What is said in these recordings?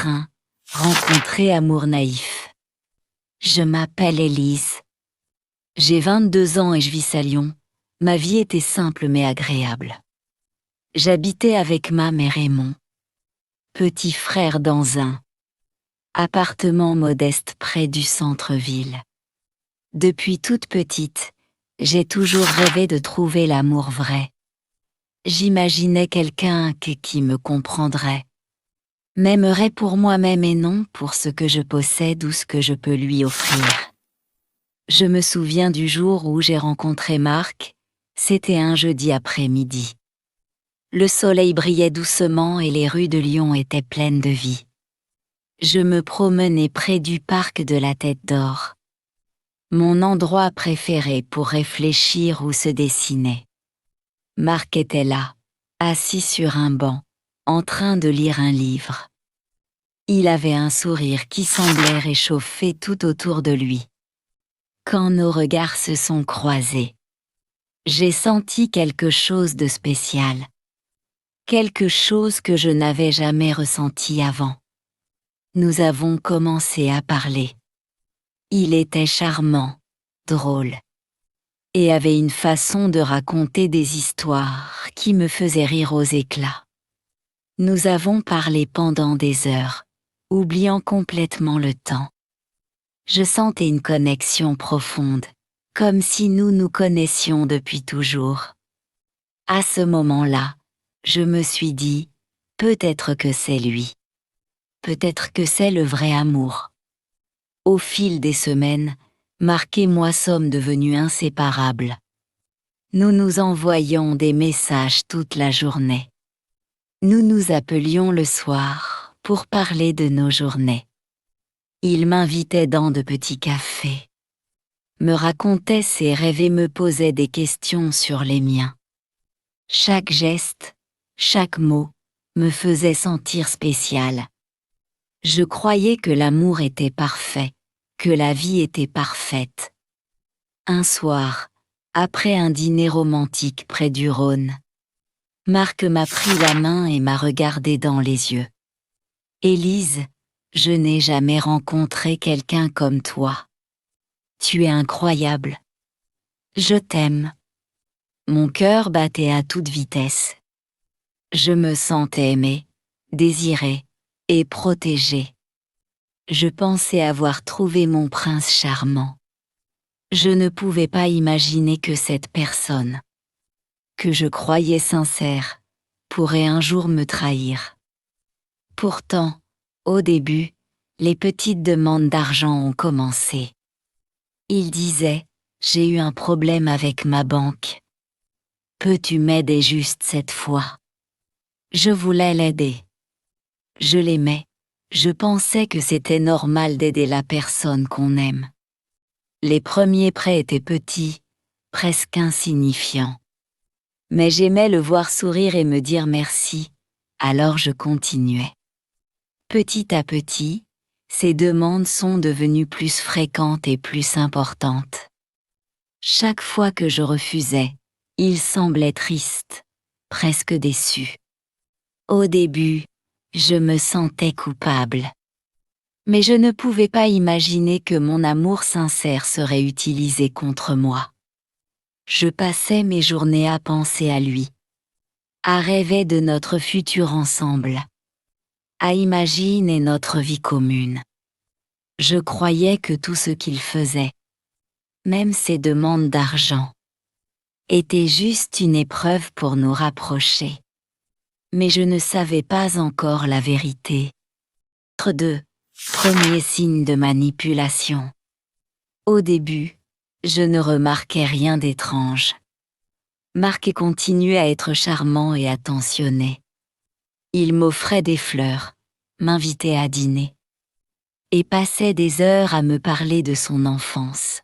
train, rencontrer amour naïf. Je m'appelle Élise. J'ai 22 ans et je vis à Lyon. Ma vie était simple mais agréable. J'habitais avec ma mère et mon petit frère dans un appartement modeste près du centre-ville. Depuis toute petite, j'ai toujours rêvé de trouver l'amour vrai. J'imaginais quelqu'un qui me comprendrait, m'aimerait pour moi-même et non pour ce que je possède ou ce que je peux lui offrir. Je me souviens du jour où j'ai rencontré Marc, c'était un jeudi après-midi. Le soleil brillait doucement et les rues de Lyon étaient pleines de vie. Je me promenais près du parc de la Tête d'Or, mon endroit préféré pour réfléchir ou se dessiner. Marc était là, assis sur un banc, en train de lire un livre. Il avait un sourire qui semblait réchauffer tout autour de lui. Quand nos regards se sont croisés, j'ai senti quelque chose de spécial. Quelque chose que je n'avais jamais ressenti avant. Nous avons commencé à parler. Il était charmant, drôle, et avait une façon de raconter des histoires qui me faisaient rire aux éclats. Nous avons parlé pendant des heures, oubliant complètement le temps. Je sentais une connexion profonde, comme si nous nous connaissions depuis toujours. À ce moment-là, je me suis dit, peut-être que c'est lui. Peut-être que c'est le vrai amour. Au fil des semaines, Marc et moi sommes devenus inséparables. Nous nous envoyions des messages toute la journée. Nous nous appelions le soir pour parler de nos journées. Il m'invitait dans de petits cafés, me racontait ses rêves et me posait des questions sur les miens. Chaque geste, chaque mot, me faisait sentir spécial. Je croyais que l'amour était parfait, que la vie était parfaite. Un soir, après un dîner romantique près du Rhône, Marc m'a pris la main et m'a regardé dans les yeux. « Élise, je n'ai jamais rencontré quelqu'un comme toi. Tu es incroyable. Je t'aime. » Mon cœur battait à toute vitesse. Je me sentais aimée, désirée et protégée. Je pensais avoir trouvé mon prince charmant. Je ne pouvais pas imaginer que cette personne, que je croyais sincère, pourrait un jour me trahir. Pourtant, au début, les petites demandes d'argent ont commencé. Il disait, j'ai eu un problème avec ma banque. Peux-tu m'aider juste cette fois? Je voulais l'aider. Je l'aimais. Je pensais que c'était normal d'aider la personne qu'on aime. Les premiers prêts étaient petits, presque insignifiants. Mais j'aimais le voir sourire et me dire merci, alors je continuais. Petit à petit, ces demandes sont devenues plus fréquentes et plus importantes. Chaque fois que je refusais, il semblait triste, presque déçu. Au début, je me sentais coupable. Mais je ne pouvais pas imaginer que mon amour sincère serait utilisé contre moi. Je passais mes journées à penser à lui, à rêver de notre futur ensemble, à imaginer notre vie commune. Je croyais que tout ce qu'il faisait, même ses demandes d'argent, était juste une épreuve pour nous rapprocher. Mais je ne savais pas encore la vérité. Premier signe de manipulation. Au début, je ne remarquais rien d'étrange. Marc continuait à être charmant et attentionné. Il m'offrait des fleurs, m'invitait à dîner, et passait des heures à me parler de son enfance,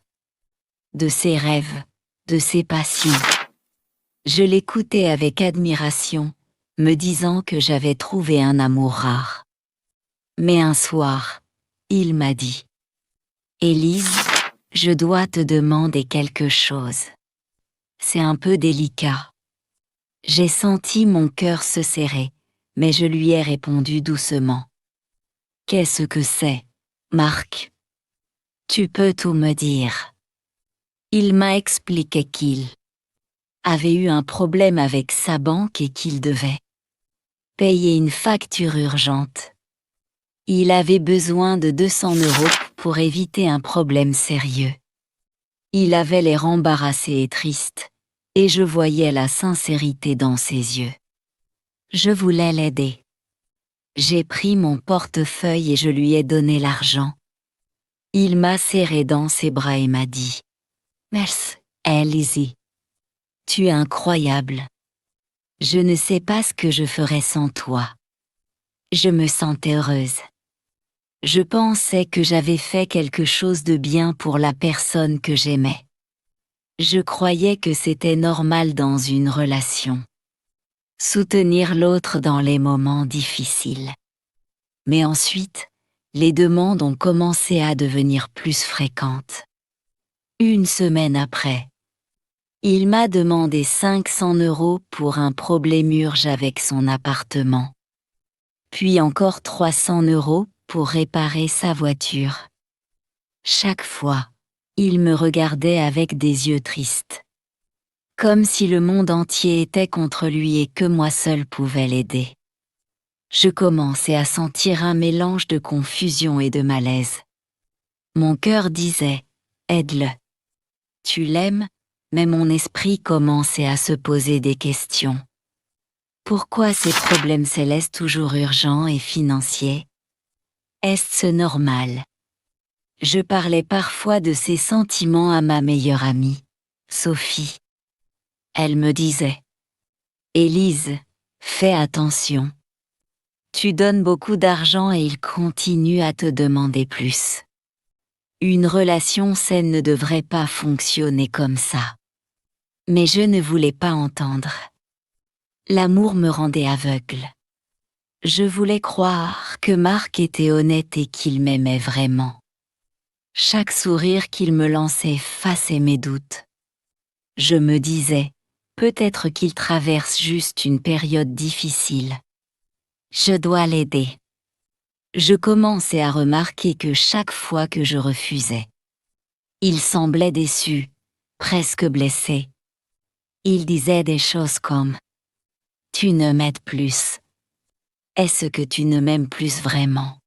de ses rêves, de ses passions. Je l'écoutais avec admiration, me disant que j'avais trouvé un amour rare. Mais un soir, il m'a dit « Élise, je dois te demander quelque chose. C'est un peu délicat. » J'ai senti mon cœur se serrer, mais je lui ai répondu doucement. Qu'est-ce que c'est, Marc? Tu peux tout me dire. Il m'a expliqué qu'il avait eu un problème avec sa banque et qu'il devait payer une facture urgente. Il avait besoin de 200 € pour éviter un problème sérieux. Il avait l'air embarrassé et triste, et je voyais la sincérité dans ses yeux. Je voulais l'aider. J'ai pris mon portefeuille et je lui ai donné l'argent. Il m'a serré dans ses bras et m'a dit « Merci, Elise. Tu es incroyable. Je ne sais pas ce que je ferais sans toi. » Je me sentais heureuse. Je pensais que j'avais fait quelque chose de bien pour la personne que j'aimais. Je croyais que c'était normal dans une relation. Soutenir l'autre dans les moments difficiles. Mais ensuite, les demandes ont commencé à devenir plus fréquentes. Une semaine après, il m'a demandé 500 € pour un problème urgent avec son appartement. Puis encore 300 € pour réparer sa voiture. Chaque fois, il me regardait avec des yeux tristes. Comme si le monde entier était contre lui et que moi seule pouvais l'aider. Je commençais à sentir un mélange de confusion et de malaise. Mon cœur disait « Aide-le ». Tu l'aimes, mais mon esprit commençait à se poser des questions. Pourquoi ces problèmes célestes toujours urgents et financiers? Est-ce normal? Je parlais parfois de ces sentiments à ma meilleure amie, Sophie. Elle me disait « Élise, fais attention. Tu donnes beaucoup d'argent et il continue à te demander plus. Une relation saine ne devrait pas fonctionner comme ça. » Mais je ne voulais pas entendre. L'amour me rendait aveugle. Je voulais croire que Marc était honnête et qu'il m'aimait vraiment. Chaque sourire qu'il me lançait effaçait mes doutes. Je me disais, peut-être qu'il traverse juste une période difficile. Je dois l'aider. Je commençais à remarquer que chaque fois que je refusais, il semblait déçu, presque blessé. Il disait des choses comme « Tu ne m'aides plus. Est-ce que tu ne m'aimes plus vraiment ?»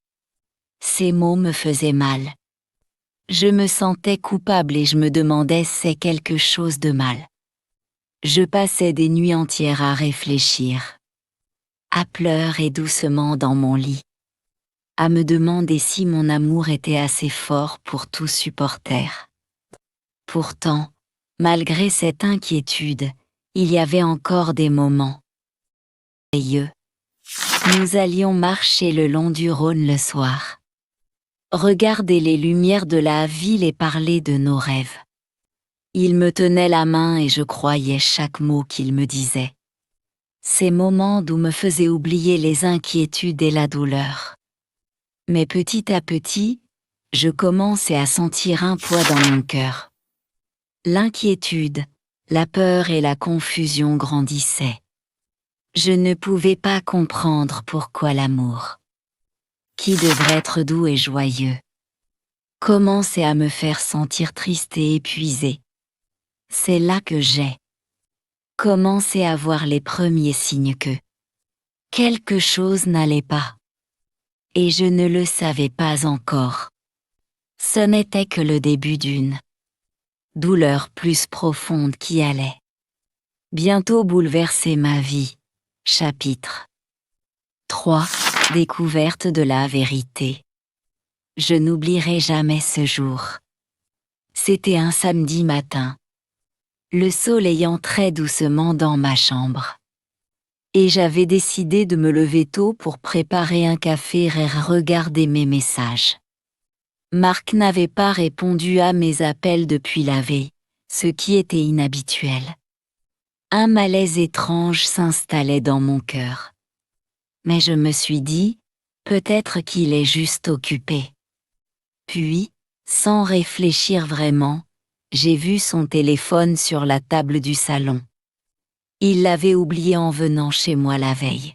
Ces mots me faisaient mal. Je me sentais coupable et je me demandais si c'est quelque chose de mal. Je passais des nuits entières à réfléchir, à pleurer doucement dans mon lit, à me demander si mon amour était assez fort pour tout supporter. Pourtant, malgré cette inquiétude, il y avait encore des moments merveilleux. Nous allions marcher le long du Rhône le soir, regarder les lumières de la ville et parler de nos rêves. Il me tenait la main et je croyais chaque mot qu'il me disait. Ces moments d'où me faisaient oublier les inquiétudes et la douleur. Mais petit à petit, je commençais à sentir un poids dans mon cœur. L'inquiétude, la peur et la confusion grandissaient. Je ne pouvais pas comprendre pourquoi l'amour, qui devrait être doux et joyeux, commençait à me faire sentir triste et épuisée. C'est là que j'ai commencé à voir les premiers signes que quelque chose n'allait pas. Et je ne le savais pas encore. Ce n'était que le début d'une douleur plus profonde qui allait bientôt bouleverser ma vie. Chapitre 3. Découverte de la vérité. Je n'oublierai jamais ce jour. C'était un samedi matin. Le soleil entrait doucement dans ma chambre. Et j'avais décidé de me lever tôt pour préparer un café et regarder mes messages. Marc n'avait pas répondu à mes appels depuis la veille, ce qui était inhabituel. Un malaise étrange s'installait dans mon cœur. Mais je me suis dit, peut-être qu'il est juste occupé. Puis, sans réfléchir vraiment, j'ai vu son téléphone sur la table du salon. Il l'avait oublié en venant chez moi la veille.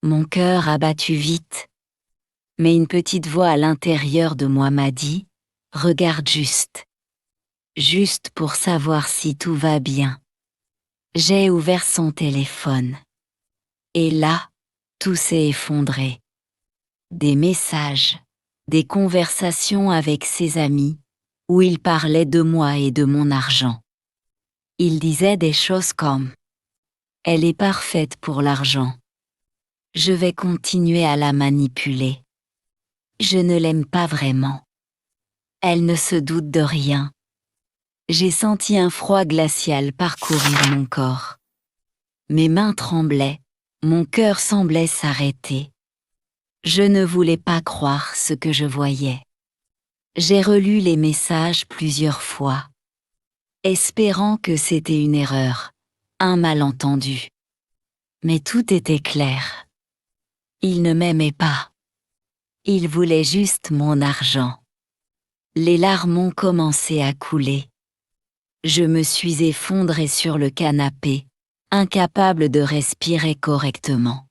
Mon cœur a battu vite. Mais une petite voix à l'intérieur de moi m'a dit « Regarde juste. Juste pour savoir si tout va bien. » J'ai ouvert son téléphone. Et là, tout s'est effondré. Des messages, des conversations avec ses amis, où il parlait de moi et de mon argent. Il disait des choses comme « Elle est parfaite pour l'argent. Je vais continuer à la manipuler. Je ne l'aime pas vraiment. Elle ne se doute de rien. » J'ai senti un froid glacial parcourir mon corps. Mes mains tremblaient, mon cœur semblait s'arrêter. Je ne voulais pas croire ce que je voyais. J'ai relu les messages plusieurs fois, espérant que c'était une erreur, un malentendu. Mais tout était clair. Il ne m'aimait pas. Il voulait juste mon argent. Les larmes ont commencé à couler. Je me suis effondrée sur le canapé, incapable de respirer correctement.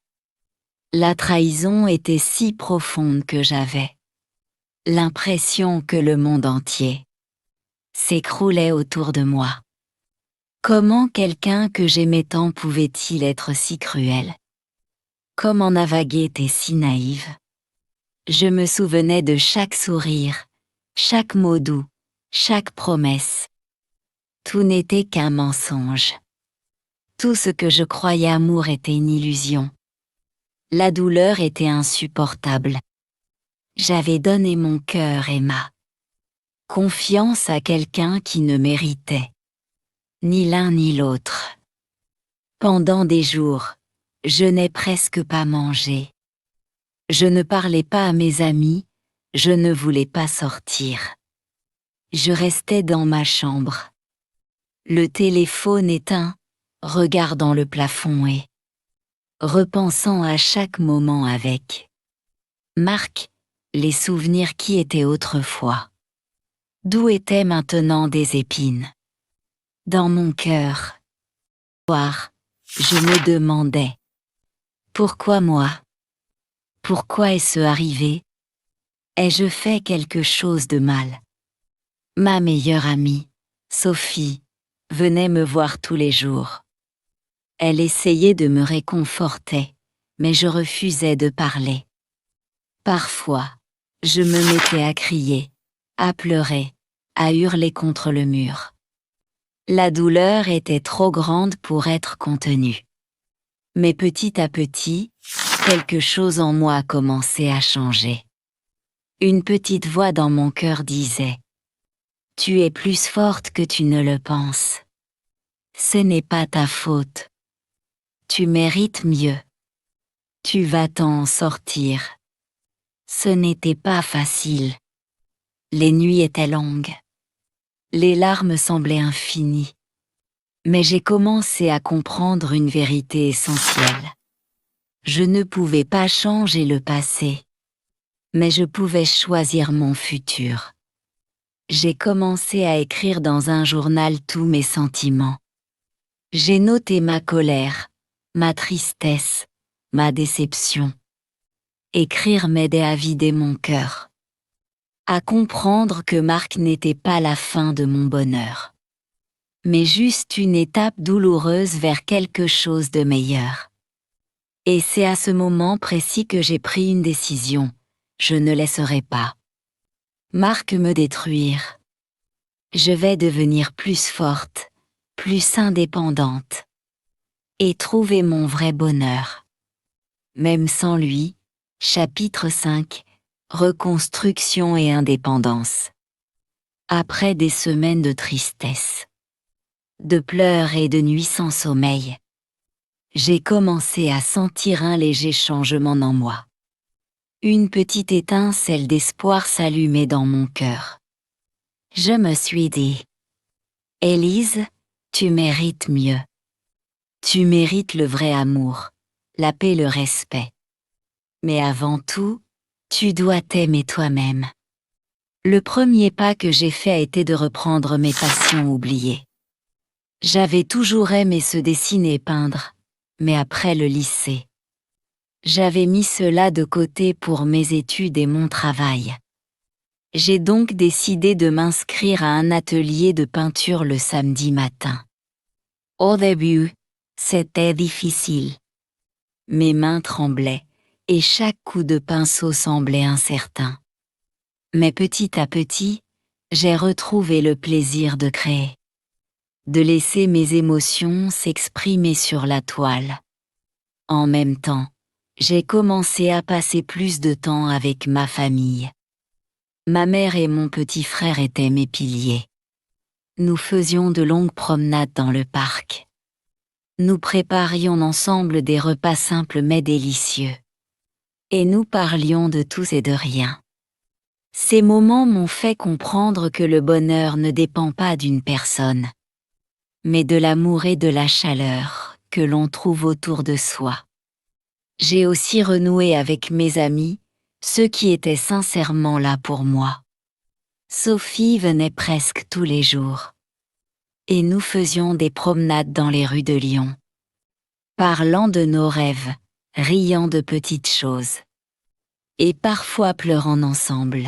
La trahison était si profonde que j'avais l'impression que le monde entier s'écroulait autour de moi. Comment quelqu'un que j'aimais tant pouvait-il être si cruel? Comment Navaguer était si naïve? Je me souvenais de chaque sourire, chaque mot doux, chaque promesse. Tout n'était qu'un mensonge. Tout ce que je croyais amour était une illusion. La douleur était insupportable. J'avais donné mon cœur et ma confiance à quelqu'un qui ne méritait ni l'un ni l'autre. Pendant des jours, je n'ai presque pas mangé. Je ne parlais pas à mes amis, je ne voulais pas sortir. Je restais dans ma chambre. Le téléphone éteint, regardant le plafond et repensant à chaque moment avec Marc, les souvenirs qui étaient autrefois. D'où étaient maintenant des épines? Dans mon cœur. Je me demandais. Pourquoi moi? Pourquoi est-ce arrivé? Ai-je fait quelque chose de mal? Ma meilleure amie, Sophie, venait me voir tous les jours. Elle essayait de me réconforter, mais je refusais de parler. Parfois, je me mettais à crier, à pleurer, à hurler contre le mur. La douleur était trop grande pour être contenue. Mais petit à petit, quelque chose en moi commençait à changer. Une petite voix dans mon cœur disait « Tu es plus forte que tu ne le penses. Ce n'est pas ta faute. Tu mérites mieux. Tu vas t'en sortir. » Ce n'était pas facile. Les nuits étaient longues. Les larmes semblaient infinies. Mais j'ai commencé à comprendre une vérité essentielle. Je ne pouvais pas changer le passé, mais je pouvais choisir mon futur. J'ai commencé à écrire dans un journal tous mes sentiments. J'ai noté ma colère, ma tristesse, ma déception. Écrire m'aidait à vider mon cœur, à comprendre que Marc n'était pas la fin de mon bonheur, mais juste une étape douloureuse vers quelque chose de meilleur. Et c'est à ce moment précis que j'ai pris une décision. Je ne laisserai pas Marc me détruire. Je vais devenir plus forte, plus indépendante, et trouver mon vrai bonheur. Même sans lui. Chapitre 5. Reconstruction et indépendance. Après des semaines de tristesse, de pleurs et de nuits sans sommeil, j'ai commencé à sentir un léger changement en moi. Une petite étincelle d'espoir s'allumait dans mon cœur. Je me suis dit « Élise, tu mérites mieux. Tu mérites le vrai amour, la paix, le respect. Mais avant tout, tu dois t'aimer toi-même. » Le premier pas que j'ai fait a été de reprendre mes passions oubliées. J'avais toujours aimé se dessiner et peindre, mais après le lycée, J'avais mis cela de côté pour mes études et mon travail. J'ai donc décidé de m'inscrire à un atelier de peinture le samedi matin. Au début, c'était difficile. Mes mains tremblaient, et chaque coup de pinceau semblait incertain. Mais petit à petit, j'ai retrouvé le plaisir de créer. De laisser mes émotions s'exprimer sur la toile. En même temps, j'ai commencé à passer plus de temps avec ma famille. Ma mère et mon petit frère étaient mes piliers. Nous faisions de longues promenades dans le parc. Nous préparions ensemble des repas simples mais délicieux. Et nous parlions de tout et de rien. Ces moments m'ont fait comprendre que le bonheur ne dépend pas d'une personne, mais de l'amour et de la chaleur que l'on trouve autour de soi. J'ai aussi renoué avec mes amis, ceux qui étaient sincèrement là pour moi. Sophie venait presque tous les jours. Et nous faisions des promenades dans les rues de Lyon. Parlant de nos rêves, riant de petites choses. Et parfois pleurant ensemble.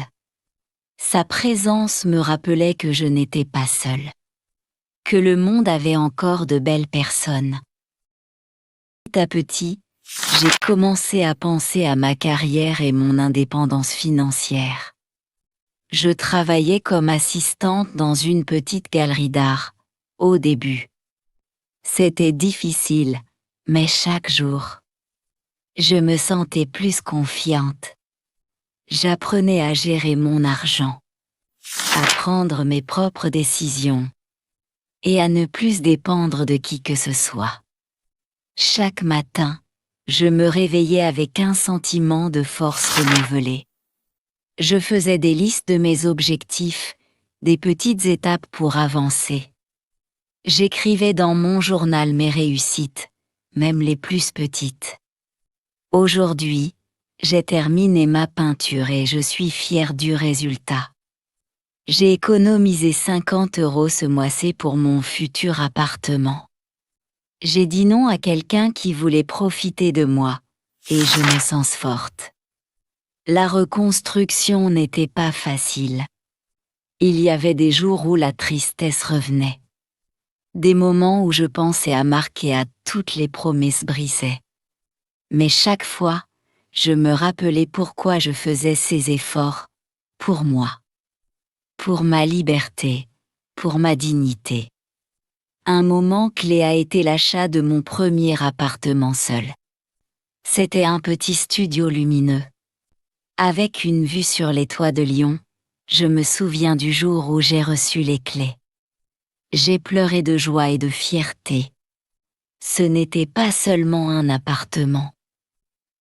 Sa présence me rappelait que je n'étais pas seule. Que le monde avait encore de belles personnes. Petit à petit, j'ai commencé à penser à ma carrière et mon indépendance financière. Je travaillais comme assistante dans une petite galerie d'art, au début. C'était difficile, mais chaque jour, je me sentais plus confiante. J'apprenais à gérer mon argent, à prendre mes propres décisions et à ne plus dépendre de qui que ce soit. Chaque matin, je me réveillais avec un sentiment de force renouvelée. Je faisais des listes de mes objectifs, des petites étapes pour avancer. J'écrivais dans mon journal mes réussites, même les plus petites. Aujourd'hui, j'ai terminé ma peinture et je suis fière du résultat. J'ai économisé 50 € ce mois-ci pour mon futur appartement. J'ai dit non à quelqu'un qui voulait profiter de moi, et je me sens forte. La reconstruction n'était pas facile. Il y avait des jours où la tristesse revenait. Des moments où je pensais à marquer à toutes les promesses brisées. Mais chaque fois, je me rappelais pourquoi je faisais ces efforts, pour moi. Pour ma liberté, pour ma dignité. Un moment clé a été l'achat de mon premier appartement seul. C'était un petit studio lumineux. Avec une vue sur les toits de Lyon, je me souviens du jour où j'ai reçu les clés. J'ai pleuré de joie et de fierté. Ce n'était pas seulement un appartement.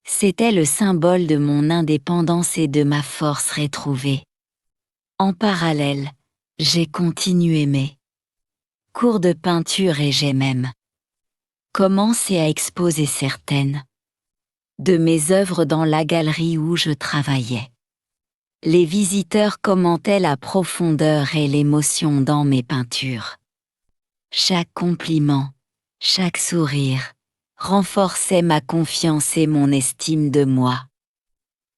C'était le symbole de mon indépendance et de ma force retrouvée. En parallèle, j'ai continué mes cours de peinture et j'ai même commencé à exposer certaines de mes œuvres dans la galerie où je travaillais. Les visiteurs commentaient la profondeur et l'émotion dans mes peintures. Chaque compliment, chaque sourire, renforçait ma confiance et mon estime de moi.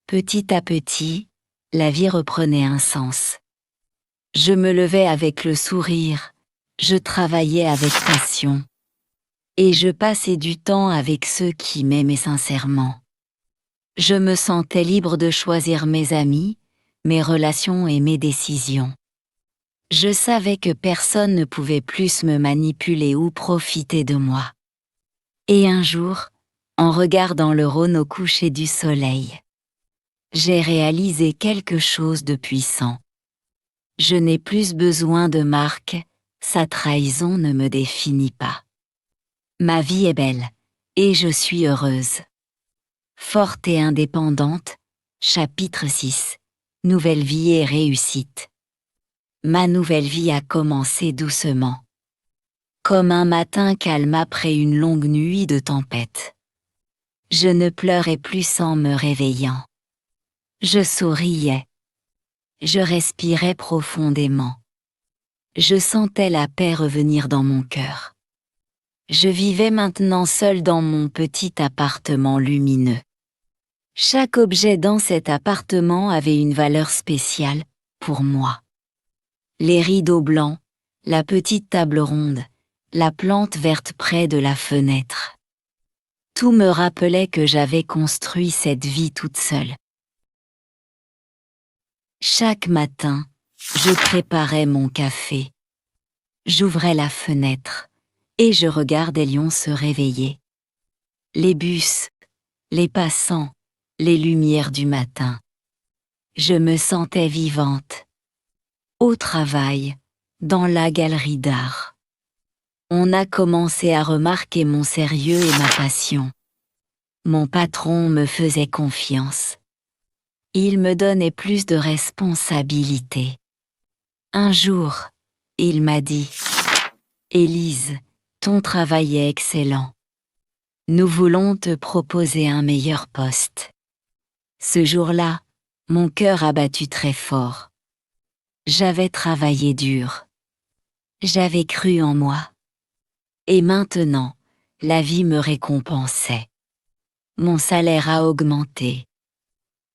Petit à petit, la vie reprenait un sens. Je me levais avec le sourire, je travaillais avec passion. Et je passais du temps avec ceux qui m'aimaient sincèrement. Je me sentais libre de choisir mes amis, mes relations et mes décisions. Je savais que personne ne pouvait plus me manipuler ou profiter de moi. Et un jour, en regardant le Rhône au coucher du soleil, j'ai réalisé quelque chose de puissant. Je n'ai plus besoin de Marc, sa trahison ne me définit pas. Ma vie est belle, et je suis heureuse. Forte et indépendante, chapitre 6, nouvelle vie et réussite. Ma nouvelle vie a commencé doucement. Comme un matin calme après une longue nuit de tempête. Je ne pleurais plus en me réveillant. Je souriais. Je respirais profondément. Je sentais la paix revenir dans mon cœur. Je vivais maintenant seule dans mon petit appartement lumineux. Chaque objet dans cet appartement avait une valeur spéciale, pour moi. Les rideaux blancs, la petite table ronde, la plante verte près de la fenêtre. Tout me rappelait que j'avais construit cette vie toute seule. Chaque matin, je préparais mon café. J'ouvrais la fenêtre, et je regardais Lyon se réveiller. Les bus, les passants, les lumières du matin. Je me sentais vivante. Au travail, dans la galerie d'art. On a commencé à remarquer mon sérieux et ma passion. Mon patron me faisait confiance. Il me donnait plus de responsabilités. Un jour, il m'a dit « Élise, ton travail est excellent. Nous voulons te proposer un meilleur poste. » Ce jour-là, mon cœur a battu très fort. J'avais travaillé dur. J'avais cru en moi. Et maintenant, la vie me récompensait. Mon salaire a augmenté.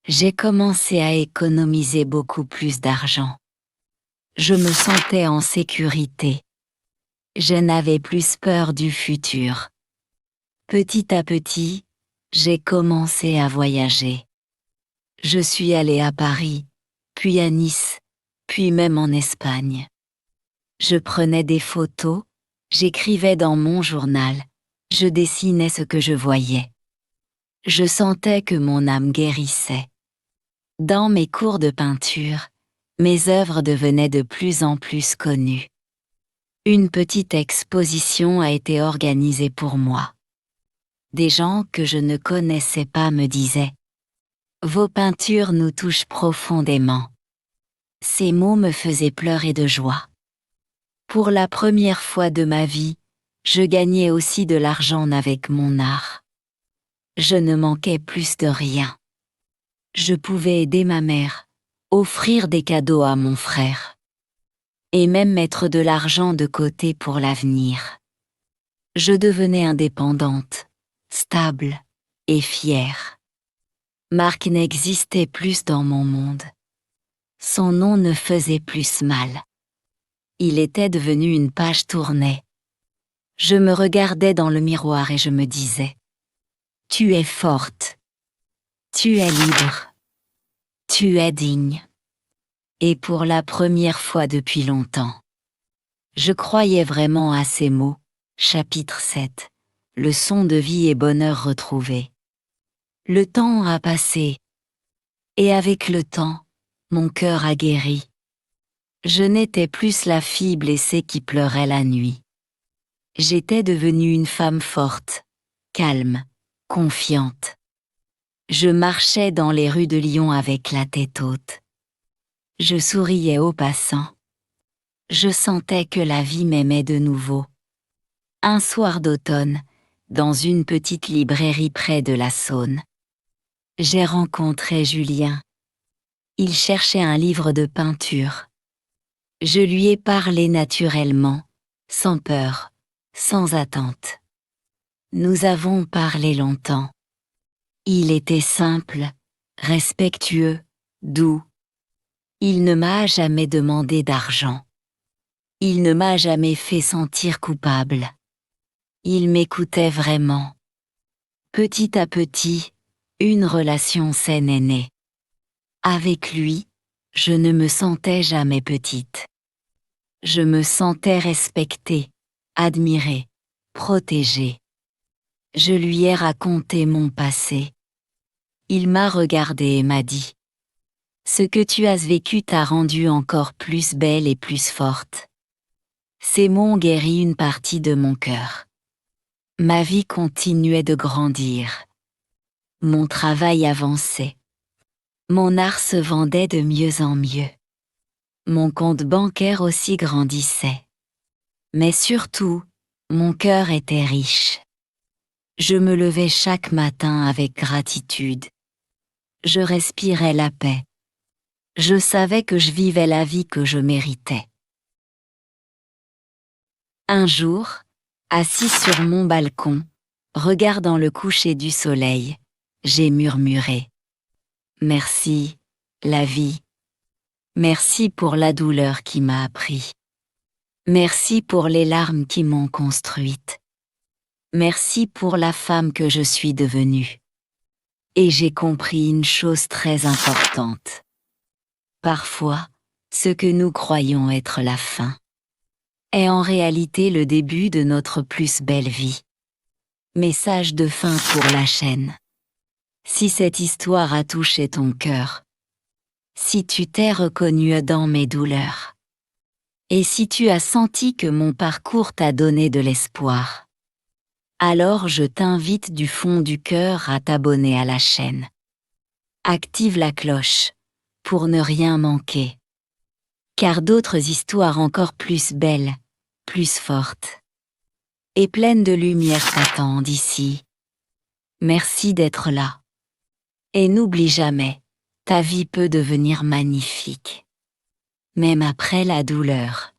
J'ai commencé à économiser beaucoup plus d'argent. Je me sentais en sécurité. Je n'avais plus peur du futur. Petit à petit, j'ai commencé à voyager. Je suis allée à Paris, puis à Nice, puis même en Espagne. Je prenais des photos, j'écrivais dans mon journal, je dessinais ce que je voyais. Je sentais que mon âme guérissait. Dans mes cours de peinture, mes œuvres devenaient de plus en plus connues. Une petite exposition a été organisée pour moi. Des gens que je ne connaissais pas me disaient « Vos peintures nous touchent profondément ». Ces mots me faisaient pleurer de joie. Pour la première fois de ma vie, je gagnais aussi de l'argent avec mon art. Je ne manquais plus de rien. Je pouvais aider ma mère, offrir des cadeaux à mon frère, et même mettre de l'argent de côté pour l'avenir. Je devenais indépendante, stable et fière. Marc n'existait plus dans mon monde. Son nom ne faisait plus mal. Il était devenu une page tournée. Je me regardais dans le miroir et je me disais « Tu es forte. Tu es libre. Tu es digne. » Et pour la première fois depuis longtemps, je croyais vraiment à ces mots. Chapitre 7. Leçon de vie et bonheur retrouvé. Le temps a passé. Et avec le temps, mon cœur a guéri. Je n'étais plus la fille blessée qui pleurait la nuit. J'étais devenue une femme forte, calme, confiante. Je marchais dans les rues de Lyon avec la tête haute. Je souriais aux passants. Je sentais que la vie m'aimait de nouveau. Un soir d'automne, dans une petite librairie près de la Saône, j'ai rencontré Julien. Il cherchait un livre de peinture. Je lui ai parlé naturellement, sans peur, sans attente. Nous avons parlé longtemps. Il était simple, respectueux, doux. Il ne m'a jamais demandé d'argent. Il ne m'a jamais fait sentir coupable. Il m'écoutait vraiment. Petit à petit, une relation saine est née. Avec lui, je ne me sentais jamais petite. Je me sentais respectée, admirée, protégée. Je lui ai raconté mon passé. Il m'a regardée et m'a dit « Ce que tu as vécu t'a rendue encore plus belle et plus forte. » Ces mots ont guéri une partie de mon cœur. Ma vie continuait de grandir. Mon travail avançait. Mon art se vendait de mieux en mieux. Mon compte bancaire aussi grandissait. Mais surtout, mon cœur était riche. Je me levais chaque matin avec gratitude. Je respirais la paix. Je savais que je vivais la vie que je méritais. Un jour, assis sur mon balcon, regardant le coucher du soleil, j'ai murmuré Merci, la vie. Merci pour la douleur qui m'a appris. Merci pour les larmes qui m'ont construite. Merci pour la femme que je suis devenue. Et j'ai compris une chose très importante. Parfois, ce que nous croyons être la fin est en réalité le début de notre plus belle vie. Message de fin pour la chaîne. Si cette histoire a touché ton cœur, si tu t'es reconnu dans mes douleurs, et si tu as senti que mon parcours t'a donné de l'espoir, alors je t'invite du fond du cœur à t'abonner à la chaîne. Active la cloche pour ne rien manquer. Car d'autres histoires encore plus belles, plus fortes et pleines de lumière t'attendent ici. Merci d'être là. Et n'oublie jamais, ta vie peut devenir magnifique. Même après la douleur.